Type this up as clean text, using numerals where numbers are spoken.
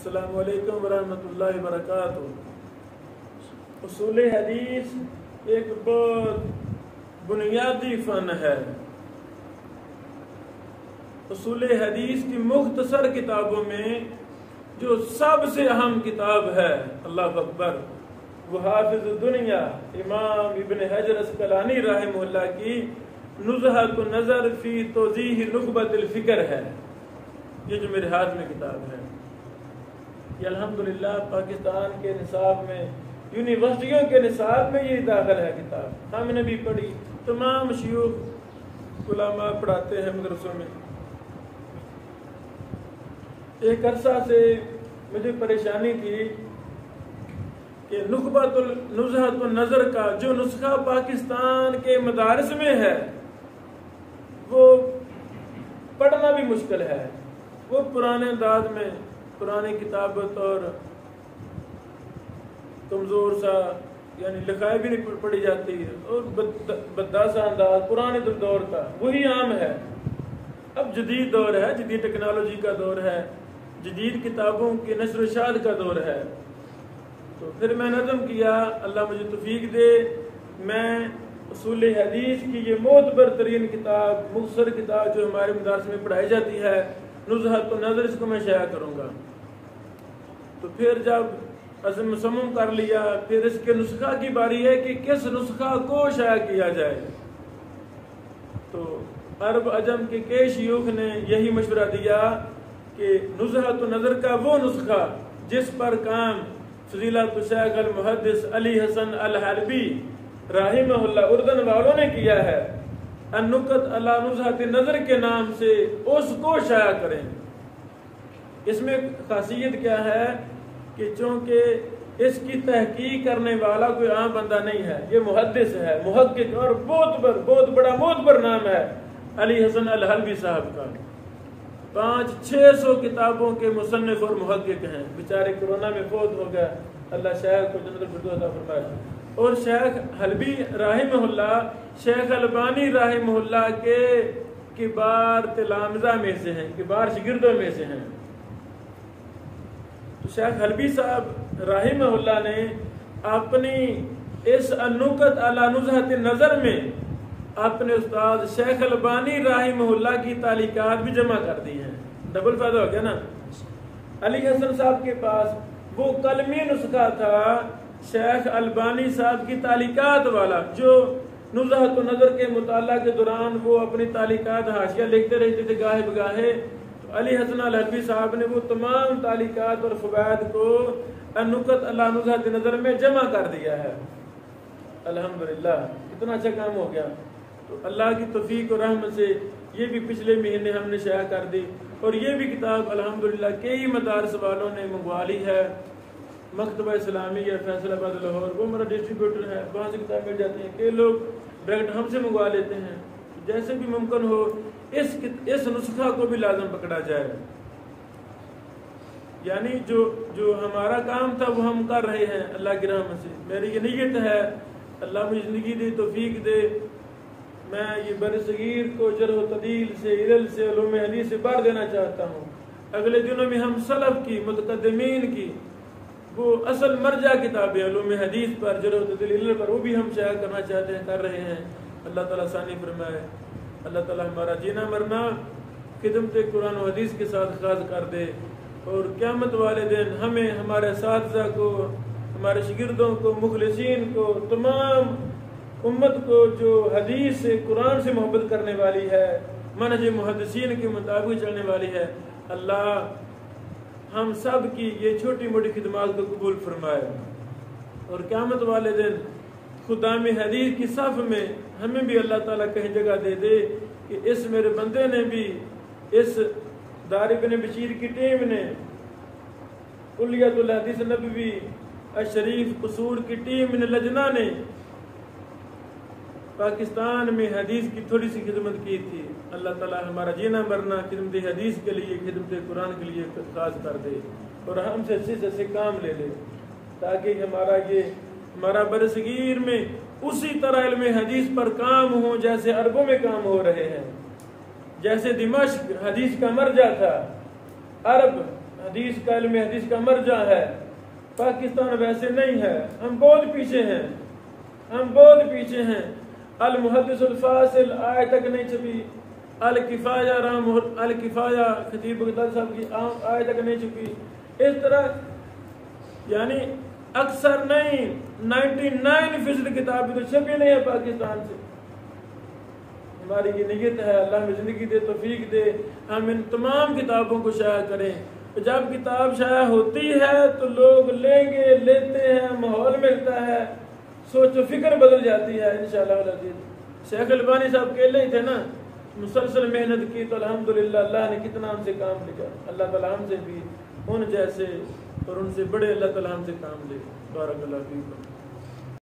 السلام علیکم ورحمۃ اللہ وبرکاتہ۔ اصول حدیث ایک بہت بنیادی فن ہے۔ اصول حدیث کی مختصر کتابوں میں جو سب سے اہم کتاب ہے، اللہ اکبر، وہ حافظ دنیا امام ابن حجر اسقلانی رحمہ اللہ کی نزہۃ النظر فی توضیح نخبۃ الفکر ہے۔ یہ جو میرے ہاتھ میں کتاب ہے، یہ الحمدللہ پاکستان کے نصاب میں، یونیورسٹیوں کے نصاب میں یہ داخل ہے کتاب۔ ہم نے بھی پڑھی، تمام شیوخ علماء پڑھاتے ہیں مدرسوں میں۔ ایک عرصہ سے مجھے پریشانی تھی کہ نزہۃ النظر کا جو نسخہ پاکستان کے مدارس میں ہے وہ پڑھنا بھی مشکل ہے۔ وہ پرانے انداز میں، پرانی کتابت اور کمزور سا، یعنی لکھائی بھی نہیں پڑھی جاتی، اور بداسا انداز پرانے دور کا وہی عام ہے۔ اب جدید دور ہے، جدید ٹیکنالوجی کا دور ہے، جدید کتابوں کی نشر و اشاعت کا دور ہے۔ تو پھر میں نظم کیا، اللہ مجھے توفیق دے، میں اصول حدیث کی یہ معتبر ترین کتاب، مختصر کتاب جو ہمارے مدارس میں پڑھائی جاتی ہے، نزہۃ النظر، اس کو میں شائع کروں گا۔ تو پھر جب عزم مصمم کر لیا، پھر اس کے نسخہ کی باری ہے کہ کس نسخہ کو شائع کیا جائے۔ تو عرب عجم کے کئی شیوخ نے یہی مشورہ دیا کہ نزہۃ النظر کا وہ نسخہ جس پر کام فضیلت الشیخ المحدث علی حسن الحلبی رحمہ اللہ اردن والوں نے کیا ہے، النکت علی نزہۃ النظر کے نام سے اس کو شائع کریں۔ اس میں خاصیت کیا ہے کہ چونکہ اس کی تحقیق کرنے والا کوئی عام بندہ نہیں ہے، یہ محدث ہے، محقق، اور بہت بڑا معتبر نام ہے علی حسن الحلبی صاحب کا۔ 500-600 کتابوں کے مصنف اور محقق ہیں، بیچارے کورونا میں فوت ہو گئے، اللہ شیخ کو جنت الفردوس عطا فرمائے۔ اور شیخ حلبی رحمہ اللہ شیخ البانی رحمہ اللہ کے کبار تلامذہ میں سے ہیں، کبار شاگردوں میں سے ہیں۔ تو شیخ حلبی صاحب رحمہ اللہ نے اپنی اس النکت علی نزہۃ النظر میں اپنے استاد شیخ البانی رحمہ اللہ کی تعلیقات بھی جمع کر دی ہیں۔ ڈبل فائدہ ہو گیا نا۔ علی حسن صاحب کے پاس وہ قلمی نسخہ تھا شیخ البانی صاحب کی تعلیقات والا، جو نزہۃ النظر کے مطالعہ کے دوران وہ اپنی تعلیقات حاشیہ لکھتے رہتے تھے گاہے بگاہے۔ تو علی حسن الحلبی صاحب نے وہ تمام تعلیقات اور فوائد کو النکت علی نزہۃ النظر میں جمع کر دیا ہے۔ الحمدللہ اتنا اچھا کام ہو گیا۔ تو اللہ کی توفیق اور رحمت سے یہ بھی پچھلے مہینے ہم نے شائع کر دی، اور یہ بھی کتاب الحمدللہ کئی مدارس والوں نے منگوا لی ہے۔ مکتبہ اسلامی ہے فیصل آباد لاہور، وہ ہمارا ڈسٹریبیوٹر ہے، وہاں سے کتاب مل جاتی ہیں۔ کئی لوگ ڈائریکٹ ہم سے منگوا لیتے ہیں۔ جیسے بھی ممکن ہو اس نسخہ کو بھی لازم پکڑا جائے، یعنی جو ہمارا کام تھا وہ ہم کر رہے ہیں اللہ کی رحمت سے۔ میری یہ نیت ہے، اللہ مجھے زندگی دے، توفیق دے، میں یہ برصغیر کو جرح و تعدیل سے، علل سے، علوم حدیث سے بھر دینا چاہتا ہوں۔ اگلے دنوں میں ہم سلف کی، متقدمین کی وہ اصل مرجع کتابیں علوم حدیث پر، جرح و تعدیل، علل پر، وہ بھی ہم شائع کرنا چاہتے ہیں، کر رہے ہیں۔ اللہ تعالیٰ ثانی فرمائے، اللہ تعالیٰ ہمارا جینا مرنا خدمت قرآن و حدیث کے ساتھ خاص کر دے، اور قیامت والے دن ہمیں، ہمارے اساتذہ کو، ہمارے شاگردوں کو، مخلصین کو، تمام امت کو جو حدیث سے، قرآن سے محبت کرنے والی ہے، منہج محدثین کے مطابق چلنے والی ہے، اللہ ہم سب کی یہ چھوٹی موٹی خدمات کو قبول فرمائے، اور قیامت والے دن خدام حدیث کی صف میں ہمیں بھی اللہ تعالیٰ کہیں جگہ دے دے کہ اس میرے بندے نے بھی، اس دار ابن بشیر کی ٹیم نے، کلیت الحدیث نبوی الشریف قصور کی ٹیم نے، لجنہ نے پاکستان میں حدیث کی تھوڑی سی خدمت کی تھی۔ اللہ تعالیٰ ہمارا جینا مرنا خدمت حدیث کے لیے، خدمت قرآن کے لیے خاص کر دے، اور ہم سے اچھے کام لے لے، تاکہ ہمارا برصغیر میں اسی طرح علم حدیث پر کام ہو جیسے عربوں میں کام ہو رہے ہیں۔ جیسے دمشق حدیث کا مرجع تھا، عرب حدیث کا علم حدیث کا مرجع ہے، پاکستان ویسے نہیں ہے، ہم بہت پیچھے ہیں، ہم بہت پیچھے ہیں۔ المحدث الفاصل آج تک نہیں چھپی، الکفایہ خطیب بغدادی صاحب کی آج تک نہیں چھپی۔ اس طرح یعنی اکثر نہیں 99% کتابیں تو چھپی نہیں ہے پاکستان سے۔ ہماری یہ نیت ہے، اللہ ہمیں زندگی دے، توفیق دے، ہم ان تمام کتابوں کو شائع کریں۔ جب کتاب شائع ہوتی ہے تو لوگ لیں گے، لیتے ہیں، ماحول ملتا ہے، سوچ و فکر بدل جاتی ہے انشاءاللہ العزیز۔ شیخ البانی صاحب کہلے ہی تھے نا، مسلسل محنت کی تو الحمدللہ اللہ نے کتنا ہم سے کام لیا۔ اللہ تعالیٰ ہم سے بھی ان جیسے اور ان سے بڑے اللہ تعالیٰ ہم سے کام لے۔ بارک اللہ فیکم۔